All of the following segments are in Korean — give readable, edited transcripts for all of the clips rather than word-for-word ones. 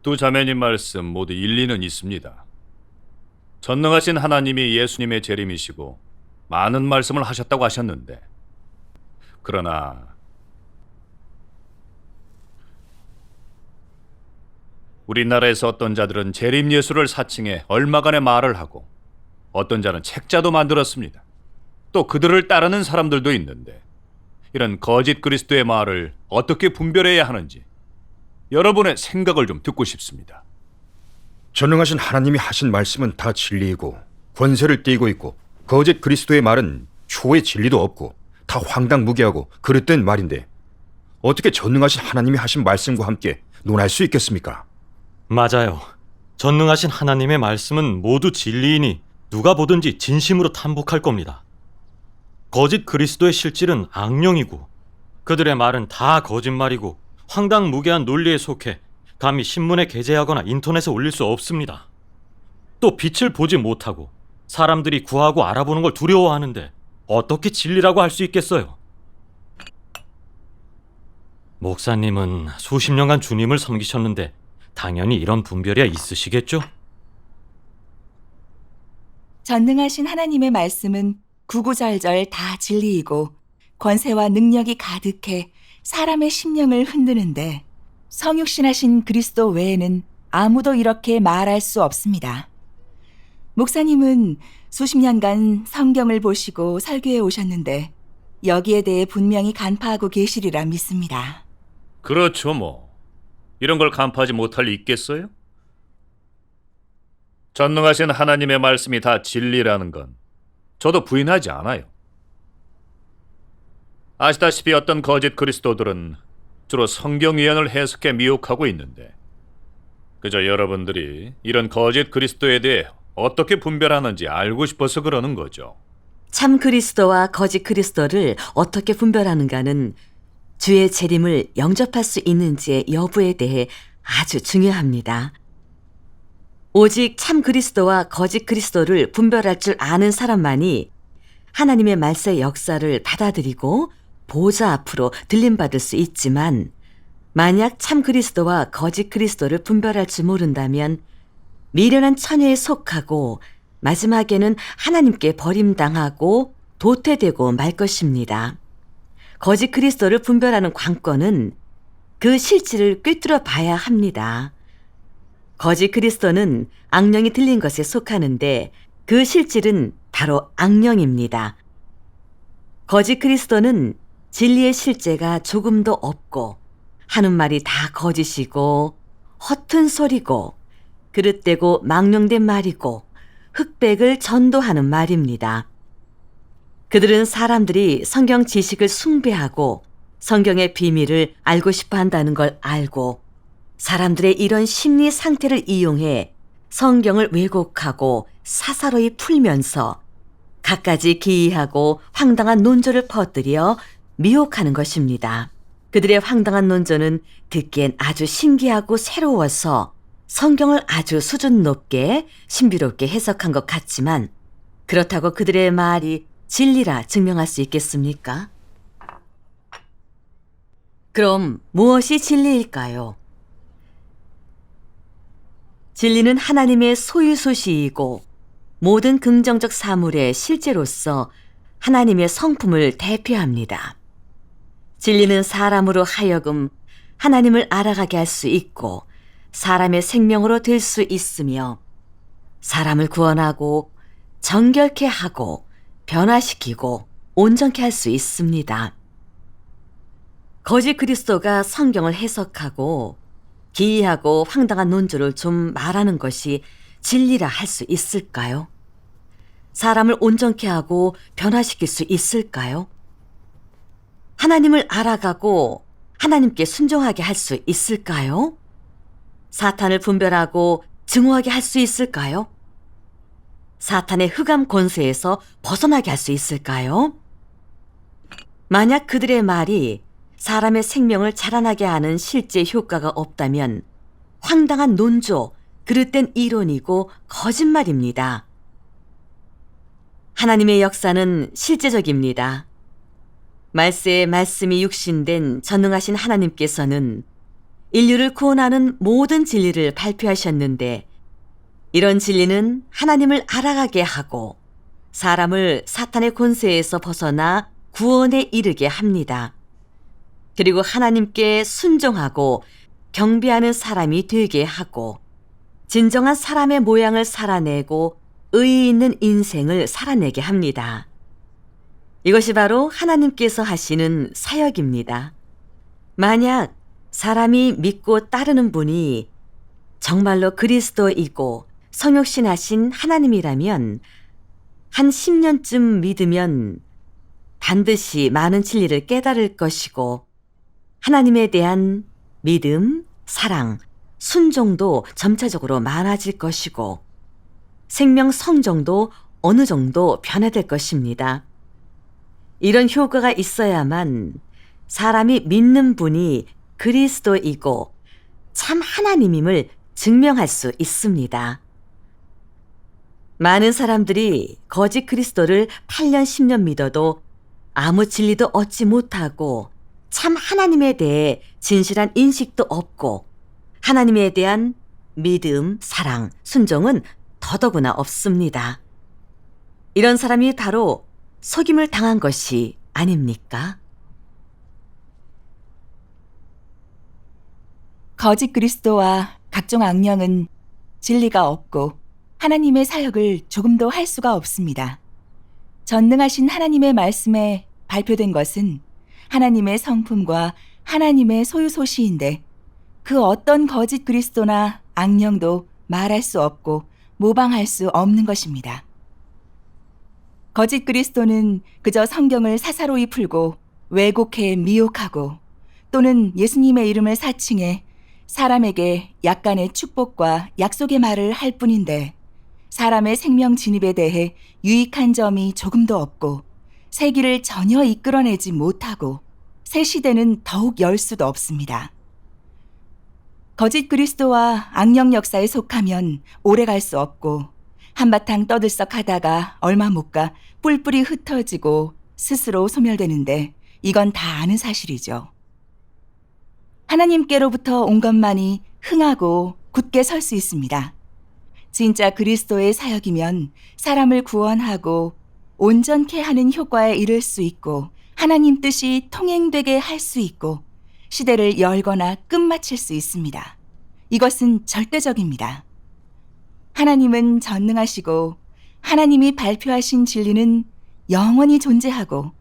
두 자매님 말씀 모두 일리는 있습니다. 전능하신 하나님이 예수님의 재림이시고 많은 말씀을 하셨다고 하셨는데, 그러나 우리나라에서 어떤 자들은 재림 예수를 사칭해 얼마간의 말을 하고, 어떤 자는 책자도 만들었습니다. 또 그들을 따르는 사람들도 있는데, 이런 거짓 그리스도의 말을 어떻게 분별해야 하는지 여러분의 생각을 좀 듣고 싶습니다. 전능하신 하나님이 하신 말씀은 다 진리이고 권세를 띠고 있고, 거짓 그리스도의 말은 초의 진리도 없고 다 황당무계하고 그릇된 말인데, 어떻게 전능하신 하나님이 하신 말씀과 함께 논할 수 있겠습니까? 맞아요. 전능하신 하나님의 말씀은 모두 진리이니 누가 보든지 진심으로 탐복할 겁니다. 거짓 그리스도의 실질은 악령이고, 그들의 말은 다 거짓말이고 황당무계한 논리에 속해 감히 신문에 게재하거나 인터넷에 올릴 수 없습니다. 또 빛을 보지 못하고 사람들이 구하고 알아보는 걸 두려워하는데 어떻게 진리라고 할 수 있겠어요? 목사님은 수십 년간 주님을 섬기셨는데 당연히 이런 분별이 있으시겠죠? 전능하신 하나님의 말씀은 구구절절 다 진리이고 권세와 능력이 가득해 사람의 심령을 흔드는데, 성육신하신 그리스도 외에는 아무도 이렇게 말할 수 없습니다. 목사님은 수십 년간 성경을 보시고 설교해 오셨는데 여기에 대해 분명히 간파하고 계시리라 믿습니다. 그렇죠, 뭐. 이런 걸 간파하지 못할 리 있겠어요? 전능하신 하나님의 말씀이 다 진리라는 건 저도 부인하지 않아요. 아시다시피 어떤 거짓 그리스도들은 주로 성경 위원을 해석해 미혹하고 있는데, 그저 여러분들이 이런 거짓 그리스도에 대해 어떻게 분별하는지 알고 싶어서 그러는 거죠. 참 그리스도와 거짓 그리스도를 어떻게 분별하는가는 주의 재림을 영접할 수 있는지의 여부에 대해 아주 중요합니다. 오직 참 그리스도와 거짓 그리스도를 분별할 줄 아는 사람만이 하나님의 말세의 역사를 받아들이고 보좌 앞으로 들림받을 수 있지만, 만약 참 그리스도와 거짓 그리스도를 분별할 줄 모른다면 미련한 처녀에 속하고 마지막에는 하나님께 버림당하고 도태되고 말 것입니다. 거짓 그리스도를 분별하는 관건은 그 실질을 꿰뚫어 봐야 합니다. 거짓 그리스도는 악령이 들린 것에 속하는데 그 실질은 바로 악령입니다. 거짓 그리스도는 진리의 실제가 조금도 없고 하는 말이 다 거짓이고 허튼 소리고 그릇되고 망령된 말이고 흑백을 전도하는 말입니다. 그들은 사람들이 성경 지식을 숭배하고 성경의 비밀을 알고 싶어 한다는 걸 알고, 사람들의 이런 심리 상태를 이용해 성경을 왜곡하고 사사로이 풀면서 갖가지 기이하고 황당한 논조를 퍼뜨려 미혹하는 것입니다. 그들의 황당한 논조는 듣기엔 아주 신기하고 새로워서 성경을 아주 수준 높게 신비롭게 해석한 것 같지만, 그렇다고 그들의 말이 진리라 증명할 수 있겠습니까? 그럼 무엇이 진리일까요? 진리는 하나님의 소유소시이고 모든 긍정적 사물의 실제로서 하나님의 성품을 대표합니다. 진리는 사람으로 하여금 하나님을 알아가게 할 수 있고 사람의 생명으로 될 수 있으며, 사람을 구원하고 정결케 하고 변화시키고 온전케 할 수 있습니다. 거짓 그리스도가 성경을 해석하고 기이하고 황당한 논조를 좀 말하는 것이 진리라 할 수 있을까요? 사람을 온전케 하고 변화시킬 수 있을까요? 하나님을 알아가고 하나님께 순종하게 할 수 있을까요? 사탄을 분별하고 증오하게 할 수 있을까요? 사탄의 흑암 권세에서 벗어나게 할 수 있을까요? 만약 그들의 말이 사람의 생명을 자라나게 하는 실제 효과가 없다면 황당한 논조, 그릇된 이론이고 거짓말입니다. 하나님의 역사는 실제적입니다. 말세의 말씀이 육신된 전능하신 하나님께서는 인류를 구원하는 모든 진리를 발표하셨는데 이런 진리는 하나님을 알아가게 하고 사람을 사탄의 권세에서 벗어나 구원에 이르게 합니다. 그리고 하나님께 순종하고 경배하는 사람이 되게 하고 진정한 사람의 모양을 살아내고 의의 있는 인생을 살아내게 합니다. 이것이 바로 하나님께서 하시는 사역입니다. 만약 사람이 믿고 따르는 분이 정말로 그리스도이고 성육신하신 하나님이라면 한 10년쯤 믿으면 반드시 많은 진리를 깨달을 것이고 하나님에 대한 믿음, 사랑, 순종도 점차적으로 많아질 것이고 생명 성정도 어느 정도 변화될 것입니다. 이런 효과가 있어야만 사람이 믿는 분이 그리스도이고 참 하나님임을 증명할 수 있습니다. 많은 사람들이 거짓 그리스도를 8년, 10년 믿어도 아무 진리도 얻지 못하고 참 하나님에 대해 진실한 인식도 없고 하나님에 대한 믿음, 사랑, 순종은 더더구나 없습니다. 이런 사람이 바로 속임을 당한 것이 아닙니까? 거짓 그리스도와 각종 악령은 진리가 없고 하나님의 사역을 조금도 할 수가 없습니다. 전능하신 하나님의 말씀에 발표된 것은 하나님의 성품과 하나님의 소유소시인데 그 어떤 거짓 그리스도나 악령도 말할 수 없고 모방할 수 없는 것입니다. 거짓 그리스도는 그저 성경을 사사로이 풀고 왜곡해 미혹하고 또는 예수님의 이름을 사칭해 사람에게 약간의 축복과 약속의 말을 할 뿐인데 사람의 생명 진입에 대해 유익한 점이 조금도 없고 새 길을 전혀 이끌어내지 못하고 새 시대는 더욱 열 수도 없습니다. 거짓 그리스도와 악령 역사에 속하면 오래 갈 수 없고 한바탕 떠들썩하다가 얼마 못 가 뿔뿔이 흩어지고 스스로 소멸되는데 이건 다 아는 사실이죠. 하나님께로부터 온 것만이 흥하고 굳게 설 수 있습니다. 진짜 그리스도의 사역이면 사람을 구원하고 온전케 하는 효과에 이를 수 있고 하나님 뜻이 통행되게 할 수 있고 시대를 열거나 끝마칠 수 있습니다. 이것은 절대적입니다. 하나님은 전능하시고 하나님이 발표하신 진리는 영원히 존재하고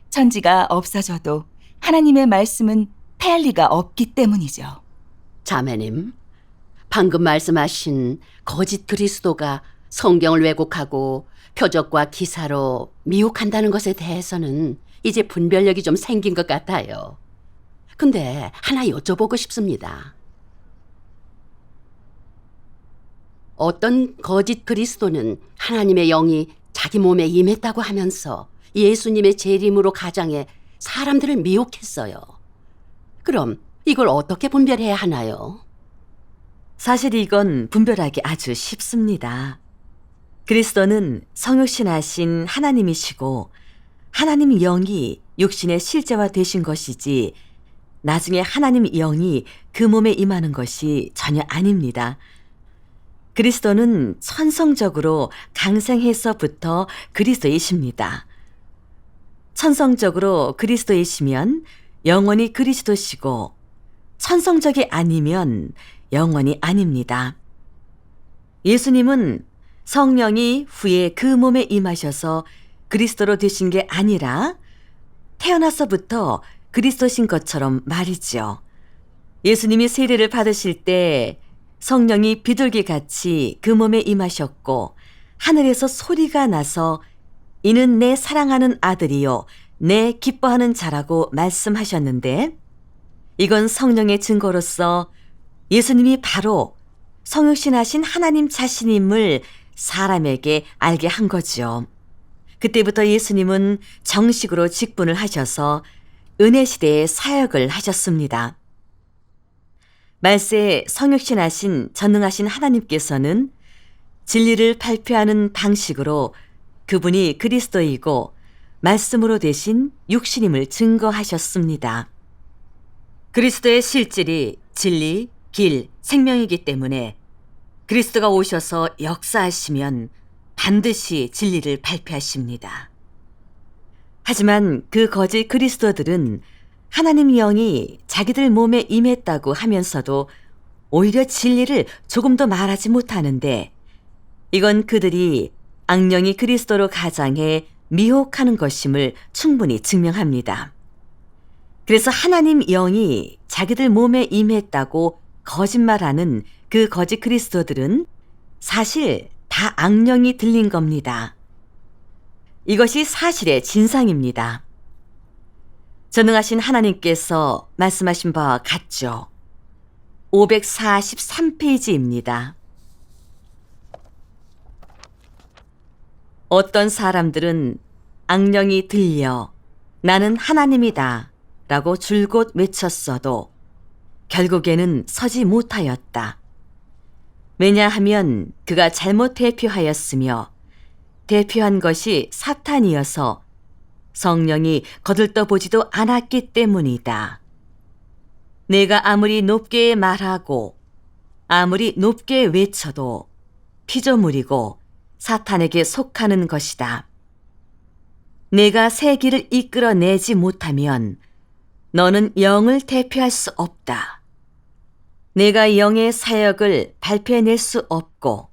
천지가 없어져도 하나님의 말씀은 패할 리가 없기 때문이죠. 자매님, 방금 말씀하신 거짓 그리스도가 성경을 왜곡하고 표적과 기사로 미혹한다는 것에 대해서는 이제 분별력이 좀 생긴 것 같아요. 근데 하나 여쭤보고 싶습니다. 어떤 거짓 그리스도는 하나님의 영이 자기 몸에 임했다고 하면서 예수님의 재림으로 가장해 사람들을 미혹했어요. 그럼 이걸 어떻게 분별해야 하나요? 사실 이건 분별하기 아주 쉽습니다. 그리스도는 성육신하신 하나님이시고 하나님 영이 육신의 실제화 되신 것이지 나중에 하나님 영이 그 몸에 임하는 것이 전혀 아닙니다. 그리스도는 천성적으로 강생해서부터 그리스도이십니다. 천성적으로 그리스도이시면 영원히 그리스도시고 천성적이 아니면 영원히 아닙니다. 예수님은 성령이 후에 그 몸에 임하셔서 그리스도로 되신 게 아니라 태어나서부터 그리스도신 것처럼 말이죠. 예수님이 세례를 받으실 때 성령이 비둘기같이 그 몸에 임하셨고 하늘에서 소리가 나서 이는 내 사랑하는 아들이요 내 기뻐하는 자라고 말씀하셨는데 이건 성령의 증거로서 예수님이 바로 성육신하신 하나님 자신임을 사람에게 알게 한 거죠. 그때부터 예수님은 정식으로 직분을 하셔서 은혜 시대의 사역을 하셨습니다. 말세에 성육신하신 전능하신 하나님께서는 진리를 발표하는 방식으로 그분이 그리스도이고 말씀으로 되신 육신임을 증거하셨습니다. 그리스도의 실질이 진리, 길, 생명이기 때문에 그리스도가 오셔서 역사하시면 반드시 진리를 발표하십니다. 하지만 그 거짓 그리스도들은 하나님 영이 자기들 몸에 임했다고 하면서도 오히려 진리를 조금도 말하지 못하는데, 이건 그들이 악령이 그리스도로 가장해 미혹하는 것임을 충분히 증명합니다. 그래서 하나님 영이 자기들 몸에 임했다고 거짓말하는 그 거짓 그리스도들은 사실 다 악령이 들린 겁니다. 이것이 사실의 진상입니다. 전능하신 하나님께서 말씀하신 바와 같죠. 543페이지입니다. 어떤 사람들은 악령이 들려 나는 하나님이다 라고 줄곧 외쳤어도 결국에는 서지 못하였다. 왜냐하면 그가 잘못 대표하였으며 대표한 것이 사탄이어서 성령이 거들떠보지도 않았기 때문이다. 내가 아무리 높게 말하고 아무리 높게 외쳐도 피조물이고 사탄에게 속하는 것이다. 내가 새 길을 이끌어내지 못하면 너는 영을 대표할 수 없다. 내가 영의 사역을 발표해낼 수 없고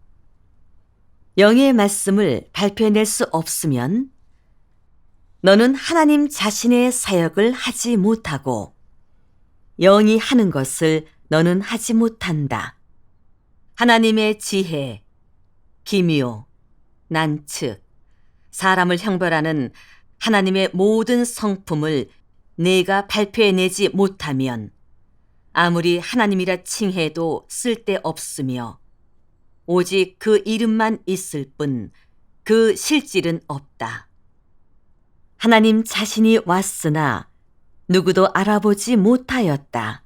영의 말씀을 발표해낼 수 없으면 너는 하나님 자신의 사역을 하지 못하고 영이 하는 것을 너는 하지 못한다. 하나님의 지혜, 기묘, 난측, 사람을 형벌하는 하나님의 모든 성품을 내가 발표해내지 못하면 아무리 하나님이라 칭해도 쓸데없으며 오직 그 이름만 있을 뿐 그 실질은 없다. 하나님 자신이 왔으나 누구도 알아보지 못하였다.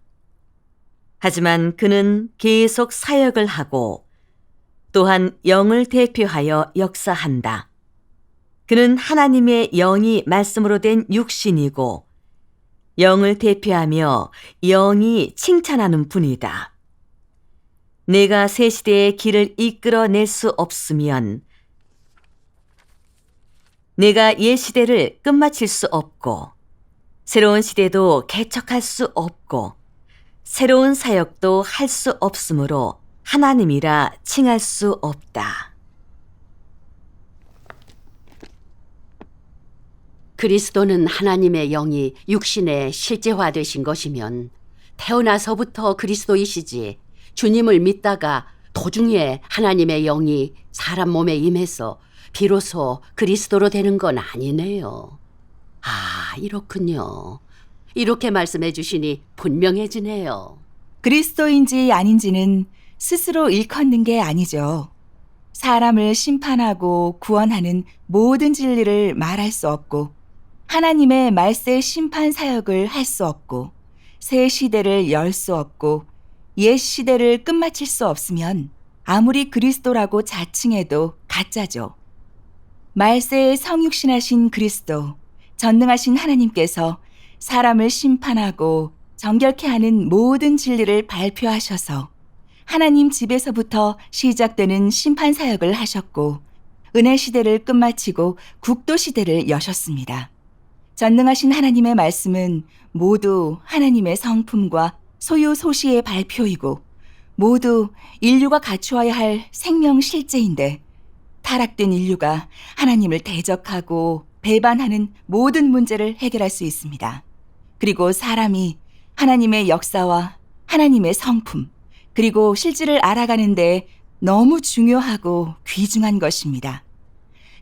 하지만 그는 계속 사역을 하고 또한 영을 대표하여 역사한다. 그는 하나님의 영이 말씀으로 된 육신이고 영을 대표하며 영이 칭찬하는 분이다. 내가 새 시대의 길을 이끌어낼 수 없으면 내가 옛 시대를 끝마칠 수 없고 새로운 시대도 개척할 수 없고 새로운 사역도 할 수 없으므로 하나님이라 칭할 수 없다. 그리스도는 하나님의 영이 육신에 실제화되신 것이면 태어나서부터 그리스도이시지 주님을 믿다가 도중에 하나님의 영이 사람 몸에 임해서 비로소 그리스도로 되는 건 아니네요. 아, 이렇군요. 이렇게 말씀해 주시니 분명해지네요. 그리스도인지 아닌지는 스스로 일컫는 게 아니죠. 사람을 심판하고 구원하는 모든 진리를 말할 수 없고 하나님의 말세 심판 사역을 할 수 없고 새 시대를 열 수 없고 옛 시대를 끝마칠 수 없으면 아무리 그리스도라고 자칭해도 가짜죠. 말세에 성육신하신 그리스도, 전능하신 하나님께서 사람을 심판하고 정결케 하는 모든 진리를 발표하셔서 하나님 집에서부터 시작되는 심판 사역을 하셨고 은혜 시대를 끝마치고 국도 시대를 여셨습니다. 전능하신 하나님의 말씀은 모두 하나님의 성품과 소유 소시의 발표이고 모두 인류가 갖추어야 할 생명 실제인데 타락된 인류가 하나님을 대적하고 배반하는 모든 문제를 해결할 수 있습니다. 그리고 사람이 하나님의 역사와 하나님의 성품 그리고 실질을 알아가는데 너무 중요하고 귀중한 것입니다.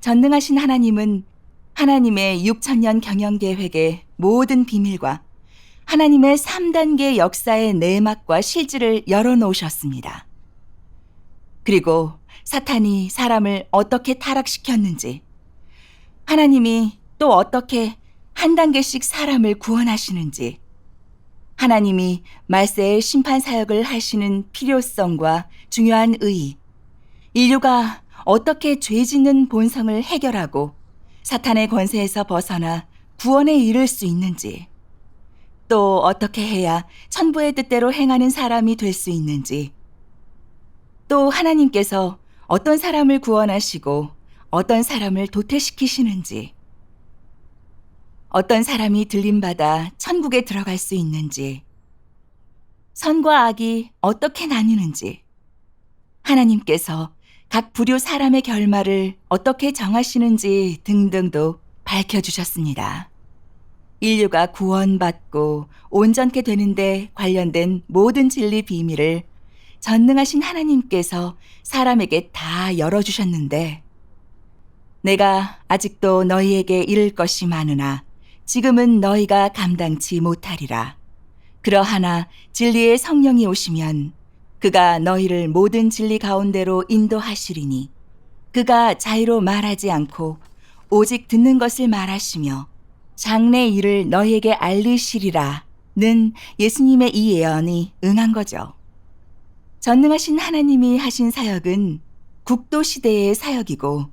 전능하신 하나님은 하나님의 6,000년 경영 계획의 모든 비밀과 하나님의 3단계 역사의 내막과 실질을 열어놓으셨습니다. 그리고 사탄이 사람을 어떻게 타락시켰는지, 하나님이 또 어떻게 한 단계씩 사람을 구원하시는지, 하나님이 말세의 심판 사역을 하시는 필요성과 중요한 의의, 인류가 어떻게 죄 짓는 본성을 해결하고 사탄의 권세에서 벗어나 구원에 이를 수 있는지, 또 어떻게 해야 천부의 뜻대로 행하는 사람이 될 수 있는지, 또 하나님께서 어떤 사람을 구원하시고 어떤 사람을 도태시키시는지, 어떤 사람이 들림받아 천국에 들어갈 수 있는지, 선과 악이 어떻게 나뉘는지, 하나님께서 각 부류 사람의 결말을 어떻게 정하시는지 등등도 밝혀주셨습니다. 인류가 구원받고 온전케 되는데 관련된 모든 진리 비밀을 전능하신 하나님께서 사람에게 다 열어주셨는데, 내가 아직도 너희에게 이를 것이 많으나 지금은 너희가 감당치 못하리라. 그러하나 진리의 성령이 오시면 그가 너희를 모든 진리 가운데로 인도하시리니, 그가 자유로 말하지 않고 오직 듣는 것을 말하시며 장래 일을 너희에게 알리시리라는 예수님의 이 예언이 응한 거죠. 전능하신 하나님이 하신 사역은 국도 시대의 사역이고,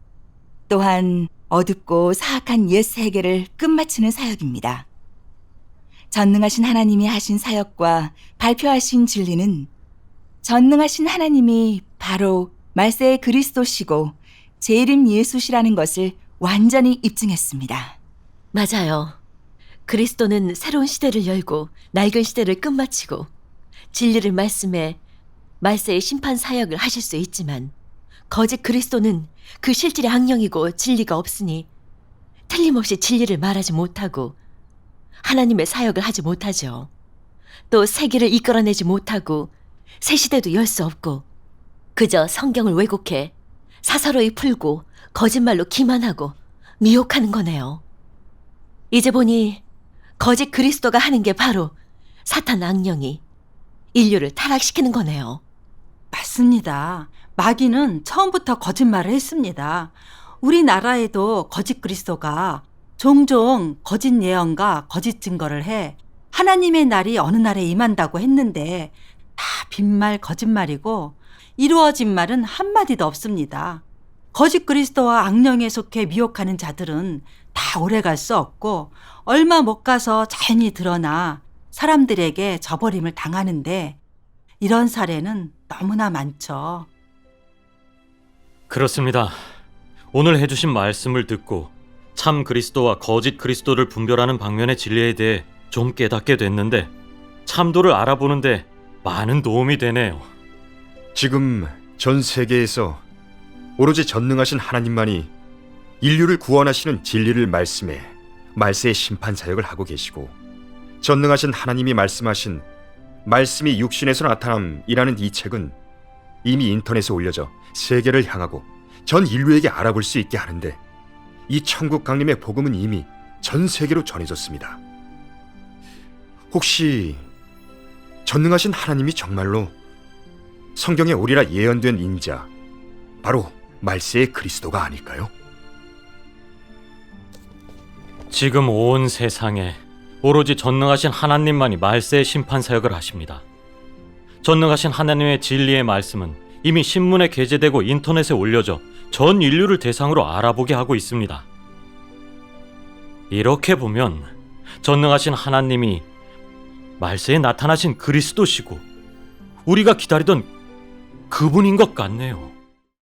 또한 어둡고 사악한 옛 세계를 끝마치는 사역입니다. 전능하신 하나님이 하신 사역과 발표하신 진리는 전능하신 하나님이 바로 말세의 그리스도시고 재림 예수시라는 것을 완전히 입증했습니다. 맞아요. 그리스도는 새로운 시대를 열고 낡은 시대를 끝마치고 진리를 말씀해 말세의 심판 사역을 하실 수 있지만, 거짓 그리스도는 그 실질의 악령이고 진리가 없으니 틀림없이 진리를 말하지 못하고 하나님의 사역을 하지 못하죠. 또 세계를 이끌어내지 못하고 새 시대도 열 수 없고 그저 성경을 왜곡해 사사로이 풀고 거짓말로 기만하고 미혹하는 거네요. 이제 보니 거짓 그리스도가 하는 게 바로 사탄 악령이 인류를 타락시키는 거네요. 맞습니다. 마귀는 처음부터 거짓말을 했습니다. 우리나라에도 거짓 그리스도가 종종 거짓 예언과 거짓 증거를 해 하나님의 날이 어느 날에 임한다고 했는데 다 빈말 거짓말이고 이루어진 말은 한마디도 없습니다. 거짓 그리스도와 악령에 속해 미혹하는 자들은 다 오래갈 수 없고 얼마 못 가서 자연히 드러나 사람들에게 저버림을 당하는데, 이런 사례는 너무나 많죠. 그렇습니다. 오늘 해주신 말씀을 듣고 참 그리스도와 거짓 그리스도를 분별하는 방면의 진리에 대해 좀 깨닫게 됐는데, 참도를 알아보는데 많은 도움이 되네요. 지금 전 세계에서 오로지 전능하신 하나님만이 인류를 구원하시는 진리를 말씀해 말세의 심판 사역을 하고 계시고, 전능하신 하나님이 말씀하신 말씀이 육신에서 나타남이라는 이 책은 이미 인터넷에 올려져 세계를 향하고 전 인류에게 알아볼 수 있게 하는데, 이 천국 강림의 복음은 이미 전 세계로 전해졌습니다. 혹시 전능하신 하나님이 정말로 성경에 오리라 예언된 인자, 바로 말세의 그리스도가 아닐까요? 지금 온 세상에 오로지 전능하신 하나님만이 말세의 심판 사역을 하십니다. 전능하신 하나님의 진리의 말씀은 이미 신문에 게재되고 인터넷에 올려져 전 인류를 대상으로 알아보게 하고 있습니다. 이렇게 보면 전능하신 하나님이 말세에 나타나신 그리스도시고 우리가 기다리던 그분인 것 같네요.